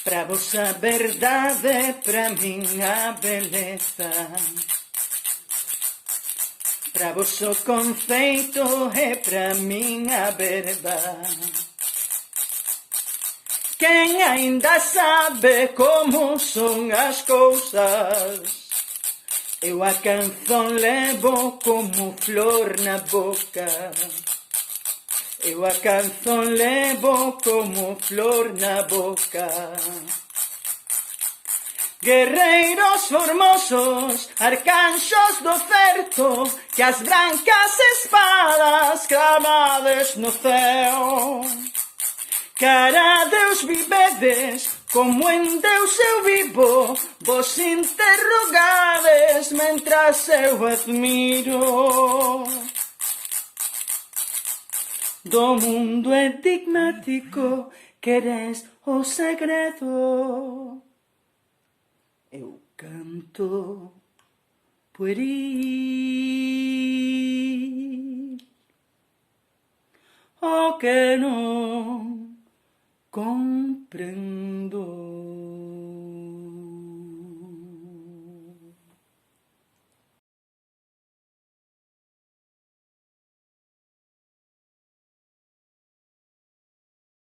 Pra vos a verdade, pra min a beleza. Pra vos o conceito e pra min a verdade. Quen aínda sabe como son as cousas, eu a canzón levo como flor na boca. Eu a canzón levo como flor na boca. Guerreiros formosos, arcanxos do certo, que as brancas espadas clamadas no ceo. Cara Deus vivedes, como en Deus eu vivo, vos interrogades mentras eu admiro. Do mundo enigmático, queres o segredo. Eu canto pueril, o que non